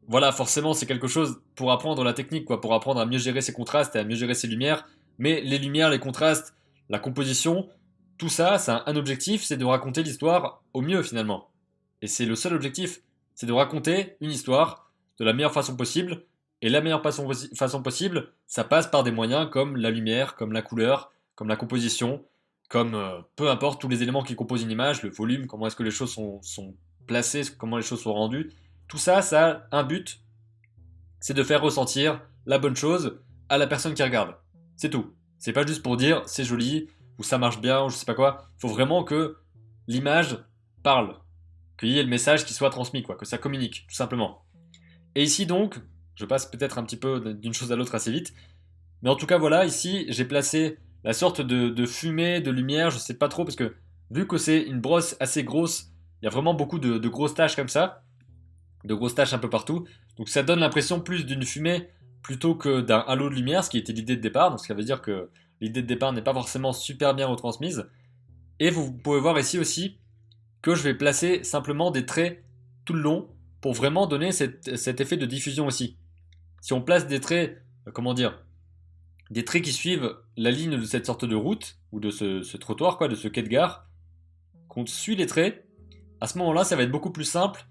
voilà, forcément, c'est quelque chose pour apprendre la technique, quoi, pour apprendre à mieux gérer ses contrastes et à mieux gérer ses lumières. Mais les lumières, les contrastes, la composition, tout ça, c'est un objectif, c'est de raconter l'histoire au mieux finalement. Et c'est le seul objectif, c'est de raconter une histoire de la meilleure façon possible. Et la meilleure façon possible, ça passe par des moyens comme la lumière, comme la couleur, comme la composition, comme peu importe tous les éléments qui composent une image, le volume, comment est-ce que les choses sont placées, comment les choses sont rendues. Tout ça, ça a un but, c'est de faire ressentir la bonne chose à la personne qui regarde. C'est tout. C'est pas juste pour dire c'est joli, ou ça marche bien, ou je sais pas quoi. Il faut vraiment que l'image parle, qu'il y ait le message qui soit transmis, quoi, que ça communique, tout simplement. Et ici donc, je passe peut-être un petit peu d'une chose à l'autre assez vite, mais en tout cas voilà, ici j'ai placé la sorte de fumée, de lumière, je sais pas trop, parce que vu que c'est une brosse assez grosse, il y a vraiment beaucoup de grosses taches comme ça, de grosses taches un peu partout. Donc ça donne l'impression plus d'une fumée plutôt que d'un halo de lumière, ce qui était l'idée de départ. Donc ça veut dire que l'idée de départ n'est pas forcément super bien retransmise. Et vous pouvez voir ici aussi que je vais placer simplement des traits tout le long pour vraiment donner cet effet de diffusion aussi. Si on place des traits, comment dire, des traits qui suivent la ligne de cette sorte de route, ou de ce trottoir, quoi, de ce quai de gare, qu'on suit les traits, à ce moment-là, ça va être beaucoup plus simple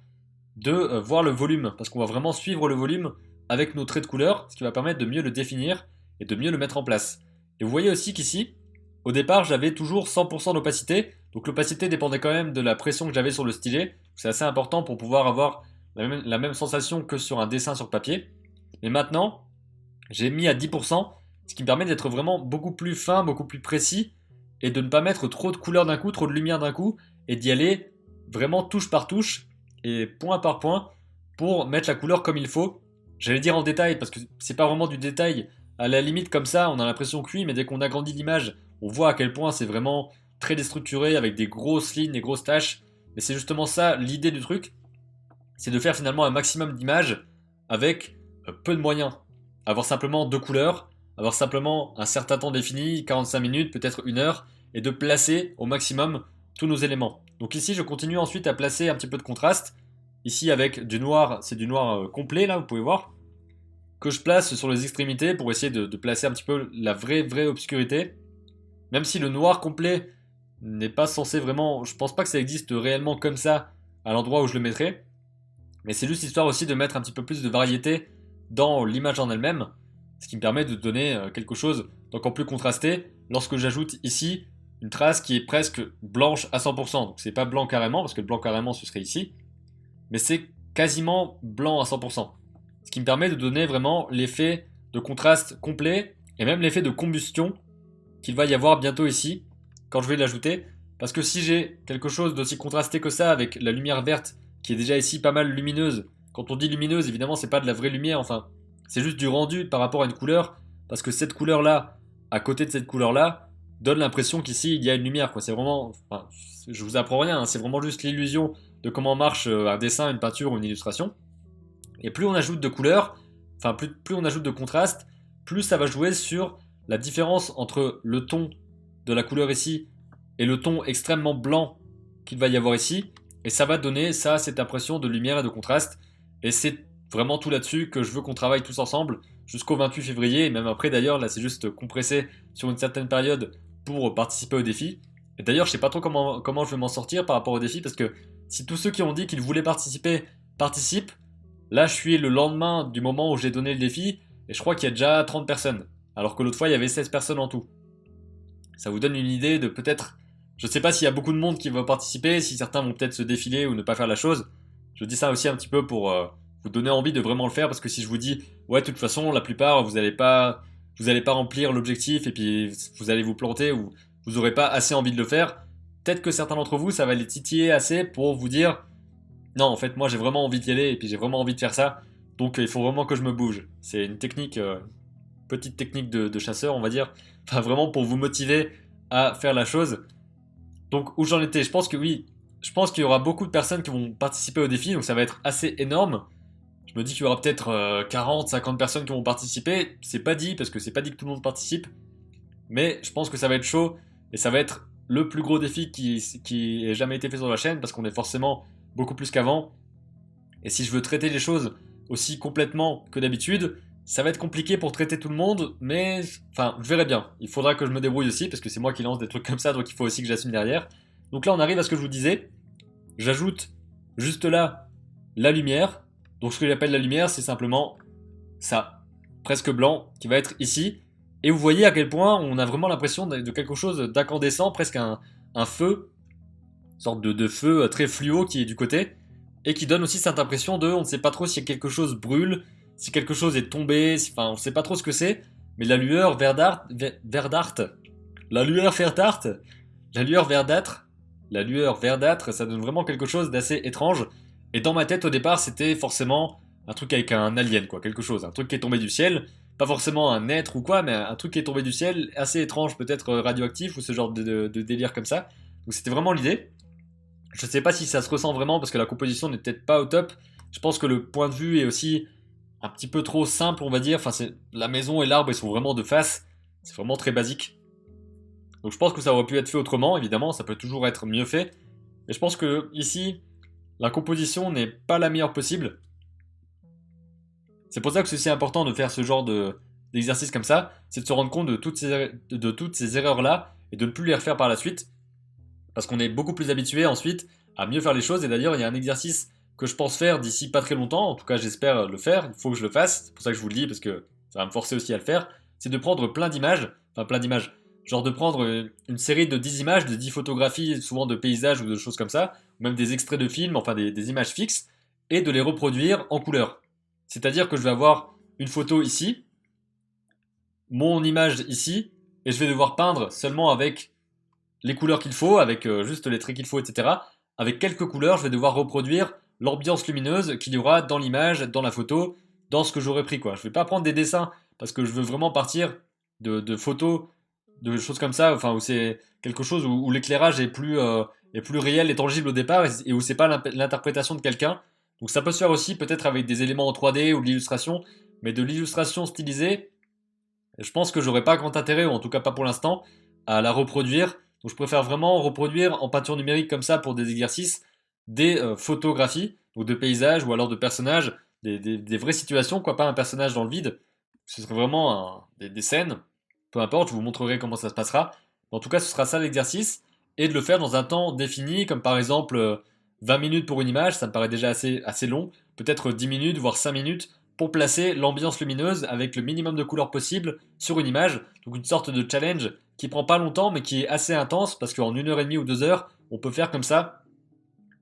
de voir le volume, parce qu'on va vraiment suivre le volume avec nos traits de couleur, ce qui va permettre de mieux le définir et de mieux le mettre en place. Et vous voyez aussi qu'ici, au départ, j'avais toujours 100% d'opacité, donc l'opacité dépendait quand même de la pression que j'avais sur le stylet, c'est assez important pour pouvoir avoir la même sensation que sur un dessin sur papier. Mais maintenant, j'ai mis à 10%, ce qui me permet d'être vraiment beaucoup plus fin, beaucoup plus précis, et de ne pas mettre trop de couleurs d'un coup, trop de lumière d'un coup, et d'y aller vraiment touche par touche, et point par point, pour mettre la couleur comme il faut. J'allais dire en détail, parce que c'est pas vraiment du détail. À la limite, comme ça, on a l'impression que oui, mais dès qu'on agrandit l'image, on voit à quel point c'est vraiment très déstructuré, avec des grosses lignes, des grosses taches. Mais c'est justement ça l'idée du truc, c'est de faire finalement un maximum d'images avec peu de moyens. Avoir simplement deux couleurs, avoir simplement un certain temps défini, 45 minutes, peut-être une heure, et de placer au maximum tous nos éléments. Donc ici, je continue ensuite à placer un petit peu de contraste. Ici, avec du noir, c'est du noir complet, là, vous pouvez voir, que je place sur les extrémités pour essayer de placer un petit peu la vraie obscurité. Même si le noir complet n'est pas censé vraiment... Je pense pas que ça existe réellement comme ça à l'endroit où je le mettrai. Mais c'est juste histoire aussi de mettre un petit peu plus de variété dans l'image en elle-même, ce qui me permet de donner quelque chose d'encore plus contrasté lorsque j'ajoute ici une trace qui est presque blanche à 100%. Donc c'est pas blanc carrément, parce que le blanc carrément ce serait ici, mais c'est quasiment blanc à 100%. Ce qui me permet de donner vraiment l'effet de contraste complet, et même l'effet de combustion qu'il va y avoir bientôt ici, quand je vais l'ajouter, parce que si j'ai quelque chose d'aussi contrasté que ça, avec la lumière verte, qui est déjà ici pas mal lumineuse, quand on dit lumineuse, évidemment c'est pas de la vraie lumière, enfin, c'est juste du rendu par rapport à une couleur, parce que cette couleur-là, à côté de cette couleur-là, donne l'impression qu'ici il y a une lumière, quoi. C'est vraiment, enfin, je vous apprends rien, hein, c'est vraiment juste l'illusion de comment marche un dessin, une peinture ou une illustration. Et plus on ajoute de couleurs, enfin plus on ajoute de contraste, plus ça va jouer sur la différence entre le ton de la couleur ici et le ton extrêmement blanc qu'il va y avoir ici. Et ça va donner ça, cette impression de lumière et de contraste. Et c'est vraiment tout là-dessus que je veux qu'on travaille tous ensemble jusqu'au 28 février. Et même après d'ailleurs, là c'est juste compressé sur une certaine période pour participer au défi. Et d'ailleurs, je sais pas trop comment je vais m'en sortir par rapport au défi parce que si tous ceux qui ont dit qu'ils voulaient participer participent, là je suis le lendemain du moment où j'ai donné le défi et je crois qu'il y a déjà 30 personnes. Alors que l'autre fois il y avait 16 personnes en tout. Ça vous donne une idée de peut-être. Je sais pas s'il y a beaucoup de monde qui va participer, si certains vont peut-être se défiler ou ne pas faire la chose. Je dis ça aussi un petit peu pour vous donner envie de vraiment le faire parce que si je vous dis ouais de toute façon la plupart vous allez pas remplir l'objectif et puis vous allez vous planter ou vous aurez pas assez envie de le faire, peut-être que certains d'entre vous ça va les titiller assez pour vous dire non en fait moi j'ai vraiment envie d'y aller et puis j'ai vraiment envie de faire ça donc il faut vraiment que je me bouge. C'est une technique petite technique de chasseur on va dire, enfin vraiment pour vous motiver à faire la chose. Donc où j'en étais, je pense que oui, je pense qu'il y aura beaucoup de personnes qui vont participer au défi, donc ça va être assez énorme. Je me dis qu'il y aura peut-être 40, 50 personnes qui vont participer. C'est pas dit, parce que c'est pas dit que tout le monde participe. Mais je pense que ça va être chaud, et ça va être le plus gros défi qui ait jamais été fait sur la chaîne, parce qu'on est forcément beaucoup plus qu'avant. Et si je veux traiter les choses aussi complètement que d'habitude, ça va être compliqué pour traiter tout le monde, mais enfin, je verrai bien. Il faudra que je me débrouille aussi, parce que c'est moi qui lance des trucs comme ça, donc il faut aussi que j'assume derrière. Donc là, on arrive à ce que je vous disais. J'ajoute juste là la lumière. Donc ce que j'appelle la lumière, c'est simplement ça, presque blanc, qui va être ici. Et vous voyez à quel point on a vraiment l'impression de quelque chose d'incandescent, presque un feu, une sorte de feu très fluo qui est du côté et qui donne aussi cette impression de on ne sait pas trop si quelque chose brûle, si quelque chose est tombé, enfin on ne sait pas trop ce que c'est, mais la lueur verdâtre, la lueur verdâtre, la lueur verdâtre, la lueur verdâtre, ça donne vraiment quelque chose d'assez étrange. Et dans ma tête au départ c'était forcément un truc avec un alien quoi, quelque chose, un truc qui est tombé du ciel, pas forcément un être ou quoi, mais un truc qui est tombé du ciel, assez étrange, peut-être radioactif ou ce genre de délire comme ça. Donc c'était vraiment l'idée. Je sais pas si ça se ressent vraiment parce que la composition n'est peut-être pas au top. Je pense que le point de vue est aussi un petit peu trop simple, on va dire. Enfin, la maison et l'arbre, ils sont vraiment de face. C'est vraiment très basique. Donc je pense que ça aurait pu être fait autrement, évidemment, ça peut toujours être mieux fait. Mais je pense que ici, la composition n'est pas la meilleure possible. C'est pour ça que c'est aussi important de faire ce genre d'exercice comme ça, c'est de se rendre compte de toutes ces erreurs-là et de ne plus les refaire par la suite. Parce qu'on est beaucoup plus habitué ensuite à mieux faire les choses. Et d'ailleurs, il y a un exercice que je pense faire d'ici pas très longtemps, en tout cas j'espère le faire, il faut que je le fasse, c'est pour ça que je vous le dis, parce que ça va me forcer aussi à le faire, c'est de prendre plein d'images, genre de prendre une série de 10 images, de 10 photographies, souvent de paysages ou de choses comme ça, ou même des extraits de films, enfin des images fixes, et de les reproduire en couleur. C'est-à-dire que je vais avoir une photo ici, mon image ici, et je vais devoir peindre seulement avec les couleurs qu'il faut, avec juste les traits qu'il faut, etc. Avec quelques couleurs, je vais devoir reproduire l'ambiance lumineuse qu'il y aura dans l'image, dans la photo, dans ce que j'aurais pris, quoi. Je vais pas prendre des dessins parce que je veux vraiment partir de photos, de choses comme ça, enfin où c'est quelque chose où l'éclairage est plus réel et tangible au départ et où c'est pas l'interprétation de quelqu'un. Donc ça peut se faire aussi peut-être avec des éléments en 3D ou de l'illustration, mais de l'illustration stylisée, je pense que j'aurais pas grand intérêt, ou en tout cas pas pour l'instant, à la reproduire. Donc je préfère vraiment reproduire en peinture numérique comme ça pour des exercices, des photographies, donc de paysages ou alors de personnages, des vraies situations, quoi, pas un personnage dans le vide. Ce serait vraiment des scènes, peu importe, je vous montrerai comment ça se passera. En tout cas, ce sera ça l'exercice, et de le faire dans un temps défini, comme par exemple 20 minutes pour une image, ça me paraît déjà assez long, peut-être 10 minutes, voire 5 minutes, pour placer l'ambiance lumineuse avec le minimum de couleurs possible sur une image. Donc une sorte de challenge qui prend pas longtemps mais qui est assez intense parce qu'en 1 heure et demie ou 2 heures, on peut faire comme ça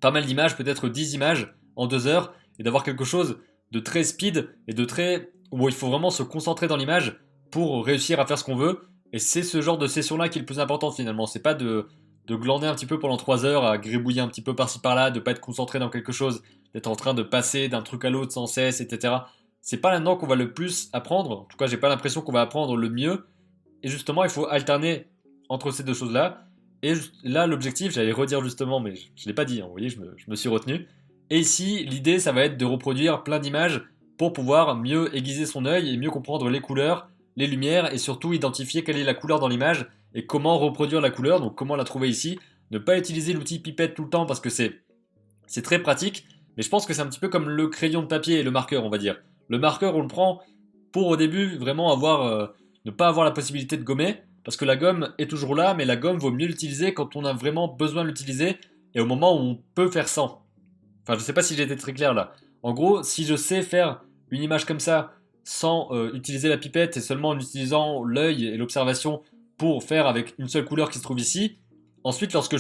pas mal d'images, peut-être 10 images en 2 heures et d'avoir quelque chose de très speed et de très où il faut vraiment se concentrer dans l'image pour réussir à faire ce qu'on veut. Et c'est ce genre de session là qui est le plus important finalement. C'est pas de glander un petit peu pendant 3 heures, à gribouiller un petit peu par-ci par-là, de pas être concentré dans quelque chose, d'être en train de passer d'un truc à l'autre sans cesse, etc. C'est pas là-dedans qu'on va le plus apprendre. En tout cas, j'ai pas l'impression qu'on va apprendre le mieux. Et justement, il faut alterner entre ces deux choses-là. Et là, l'objectif, j'allais redire justement, mais je ne l'ai pas dit, hein, vous voyez, je me suis retenu. Et ici, l'idée, ça va être de reproduire plein d'images pour pouvoir mieux aiguiser son œil et mieux comprendre les couleurs les lumières et surtout identifier quelle est la couleur dans l'image et comment reproduire la couleur, donc comment la trouver ici. Ne pas utiliser l'outil pipette tout le temps parce que c'est très pratique, mais je pense que c'est un petit peu comme le crayon de papier et le marqueur, on va dire. Le marqueur, on le prend pour au début vraiment ne pas avoir la possibilité de gommer, parce que la gomme est toujours là, mais la gomme vaut mieux l'utiliser quand on a vraiment besoin de l'utiliser et au moment où on peut faire sans. Enfin, je sais pas si j'ai été très clair là. En gros, si je sais faire une image comme ça sans utiliser la pipette et seulement en utilisant l'œil et l'observation pour faire avec une seule couleur qui se trouve ici, ensuite, lorsque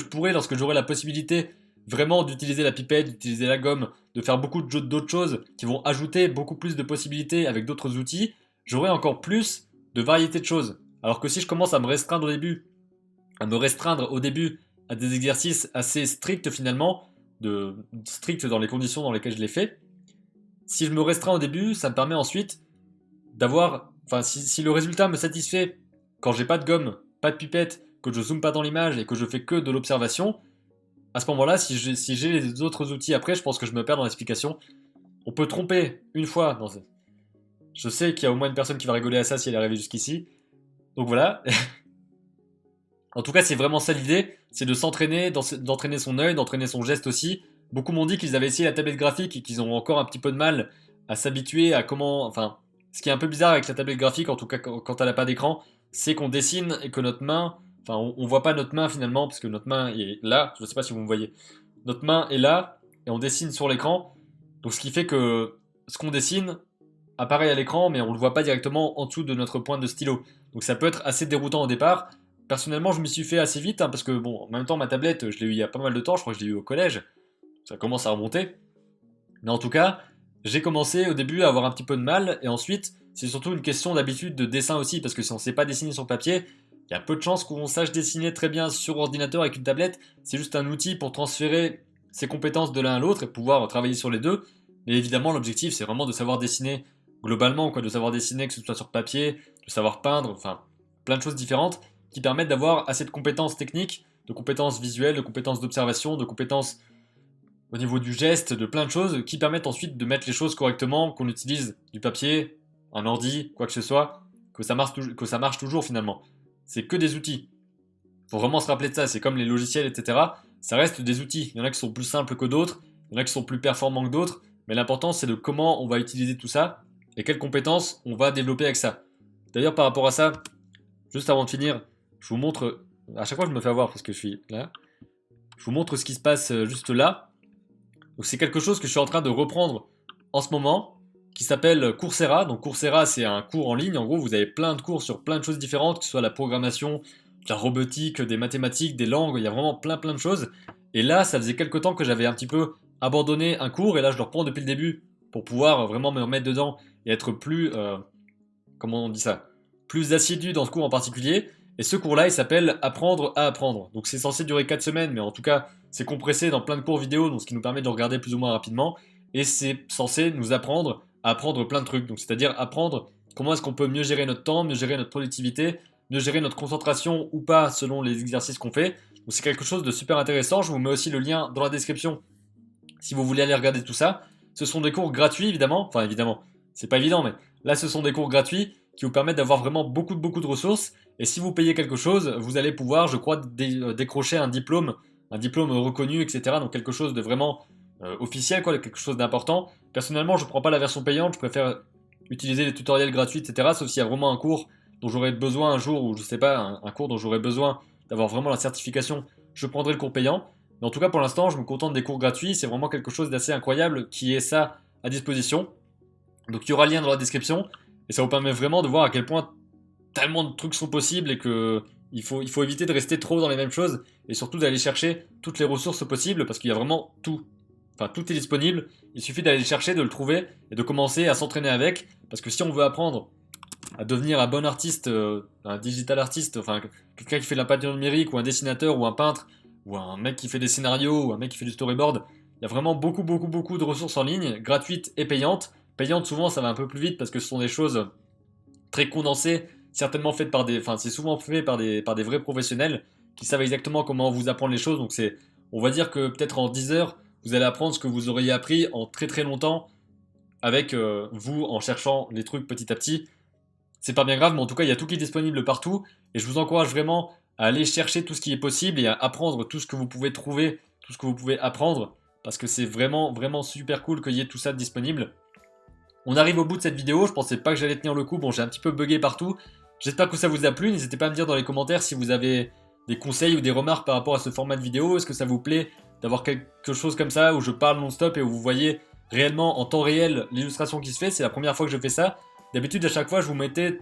j'aurai la possibilité vraiment d'utiliser la pipette, d'utiliser la gomme, de faire beaucoup d'autres choses qui vont ajouter beaucoup plus de possibilités avec d'autres outils, j'aurai encore plus de variété de choses. Alors que si je commence à me restreindre au début à des exercices assez stricts finalement, stricts dans les conditions dans lesquelles je les fais, si je me restreins au début, ça me permet ensuite d'avoir, enfin si le résultat me satisfait quand j'ai pas de gomme, pas de pipette, que je zoome pas dans l'image et que je fais que de l'observation, à ce moment-là, si j'ai les autres outils après, je pense que je me perds dans l'explication. On peut tromper une fois. Je sais qu'il y a au moins une personne qui va rigoler à ça si elle est arrivée jusqu'ici. Donc voilà. En tout cas, c'est vraiment ça l'idée, c'est de s'entraîner, d'entraîner son œil, d'entraîner son geste aussi. Beaucoup m'ont dit qu'ils avaient essayé la tablette graphique et qu'ils ont encore un petit peu de mal à s'habituer à comment... Enfin, ce qui est un peu bizarre avec la tablette graphique, en tout cas quand elle n'a pas d'écran, c'est qu'on dessine et que notre main... Enfin, on voit pas notre main finalement, parce que notre main est là, je sais pas si vous me voyez. Notre main est là, et on dessine sur l'écran. Donc ce qui fait que ce qu'on dessine apparaît à l'écran, mais on le voit pas directement en dessous de notre pointe de stylo. Donc ça peut être assez déroutant au départ. Personnellement, je m'y suis fait assez vite, hein, parce que bon, en même temps, ma tablette, je l'ai eu il y a pas mal de temps, je crois que je l'ai eu au collège. Ça commence à remonter. Mais en tout cas, j'ai commencé au début à avoir un petit peu de mal, et ensuite, c'est surtout une question d'habitude de dessin aussi, parce que si on ne sait pas dessiner sur papier, il y a peu de chances qu'on sache dessiner très bien sur ordinateur avec une tablette. C'est juste un outil pour transférer ses compétences de l'un à l'autre et pouvoir travailler sur les deux. Mais évidemment, l'objectif, c'est vraiment de savoir dessiner globalement, quoi, de savoir dessiner, que ce soit sur papier, de savoir peindre, enfin, plein de choses différentes qui permettent d'avoir assez de compétences techniques, de compétences visuelles, de compétences d'observation, de compétences au niveau du geste, de plein de choses qui permettent ensuite de mettre les choses correctement, qu'on utilise du papier, un ordi, quoi que ce soit, que ça marche toujours finalement. C'est que des outils. Faut vraiment se rappeler de ça, c'est comme les logiciels, etc. Ça reste des outils. Il y en a qui sont plus simples que d'autres, il y en a qui sont plus performants que d'autres, mais l'important c'est de comment on va utiliser tout ça et quelles compétences on va développer avec ça. D'ailleurs, par rapport à ça, juste avant de finir, je vous montre. À chaque fois, je me fais avoir parce que je suis là. Je vous montre ce qui se passe juste là. Donc, c'est quelque chose que je suis en train de reprendre en ce moment, qui s'appelle Coursera. Donc, Coursera, c'est un cours en ligne. En gros, vous avez plein de cours sur plein de choses différentes, que ce soit la programmation, la robotique, des mathématiques, des langues. Il y a vraiment plein de choses. Et là, ça faisait quelques temps que j'avais un petit peu abandonné un cours, et là, je le reprends depuis le début pour pouvoir vraiment me remettre dedans et être plus. Comment on dit ça, plus assidu dans ce cours en particulier. Et ce cours-là, il s'appelle Apprendre à apprendre. Donc c'est censé durer 4 semaines, mais en tout cas, c'est compressé dans plein de cours vidéo, donc ce qui nous permet de regarder plus ou moins rapidement. Et c'est censé nous apprendre à apprendre plein de trucs. Donc c'est-à-dire apprendre comment est-ce qu'on peut mieux gérer notre temps, mieux gérer notre productivité, mieux gérer notre concentration ou pas selon les exercices qu'on fait. Donc c'est quelque chose de super intéressant. Je vous mets aussi le lien dans la description si vous voulez aller regarder tout ça. Ce sont des cours gratuits évidemment. Enfin évidemment, c'est pas évident, mais là ce sont des cours gratuits qui vous permettent d'avoir vraiment beaucoup de ressources. Et si vous payez quelque chose, vous allez pouvoir, je crois, décrocher un diplôme reconnu, etc. Donc quelque chose de vraiment officiel, quoi, quelque chose d'important. Personnellement, je prends pas la version payante, je préfère utiliser les tutoriels gratuits, etc. Sauf s'il y a vraiment un cours dont j'aurais besoin un jour, ou je sais pas, un cours dont j'aurais besoin d'avoir vraiment la certification, je prendrai le cours payant. Mais en tout cas, pour l'instant, je me contente des cours gratuits. C'est vraiment quelque chose d'assez incroyable qui est ça à disposition. Donc il y aura le lien dans la description. Et ça vous permet vraiment de voir à quel point tellement de trucs sont possibles et que il faut éviter de rester trop dans les mêmes choses et surtout d'aller chercher toutes les ressources possibles parce qu'il y a vraiment tout. Enfin, tout est disponible. Il suffit d'aller le chercher, de le trouver et de commencer à s'entraîner avec. Parce que si on veut apprendre à devenir un bon artiste, un digital artiste, enfin quelqu'un qui fait de la peinture numérique ou un dessinateur ou un peintre ou un mec qui fait des scénarios ou un mec qui fait du storyboard, il y a vraiment beaucoup de ressources en ligne, gratuites et payantes. Payantes, souvent, ça va un peu plus vite parce que ce sont des choses très condensées, certainement faites par des, enfin, c'est souvent fait par des vrais professionnels qui savent exactement comment vous apprendre les choses. Donc c'est, on va dire que peut-être en 10 heures, vous allez apprendre ce que vous auriez appris en très longtemps avec vous en cherchant les trucs petit à petit. c'est pas bien grave, mais en tout cas, il y a tout qui est disponible partout. Et je vous encourage vraiment à aller chercher tout ce qui est possible et à apprendre tout ce que vous pouvez trouver, tout ce que vous pouvez apprendre. Parce que c'est vraiment, vraiment super cool qu'il y ait tout ça disponible. On arrive au bout de cette vidéo, je pensais pas que j'allais tenir le coup, bon j'ai un petit peu bugué partout. J'espère que ça vous a plu, n'hésitez pas à me dire dans les commentaires si vous avez des conseils ou des remarques par rapport à ce format de vidéo. Est-ce que ça vous plaît d'avoir quelque chose comme ça où je parle non-stop et où vous voyez réellement en temps réel l'illustration qui se fait? C'est la première fois que je fais ça. D'habitude à chaque fois je vous mettais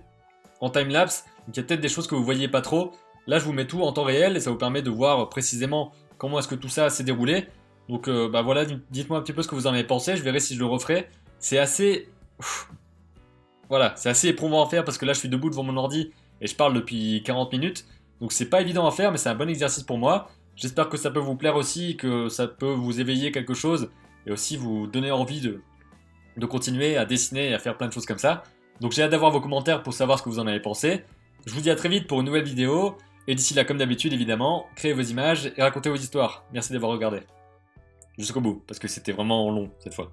en timelapse, donc il y a peut-être des choses que vous voyez pas trop. Là je vous mets tout en temps réel et ça vous permet de voir précisément comment est-ce que tout ça s'est déroulé. Donc bah voilà, dites-moi un petit peu ce que vous en avez pensé, je verrai si je le referai. C'est assez... Voilà, c'est assez éprouvant à faire parce que là je suis debout devant mon ordi et je parle depuis 40 minutes. Donc c'est pas évident à faire mais c'est un bon exercice pour moi. J'espère que ça peut vous plaire aussi, que ça peut vous éveiller quelque chose et aussi vous donner envie de continuer à dessiner et à faire plein de choses comme ça. Donc j'ai hâte d'avoir vos commentaires pour savoir ce que vous en avez pensé. Je vous dis à très vite pour une nouvelle vidéo. Et d'ici là, comme d'habitude évidemment, créez vos images et racontez vos histoires. Merci d'avoir regardé jusqu'au bout, parce que c'était vraiment long cette fois.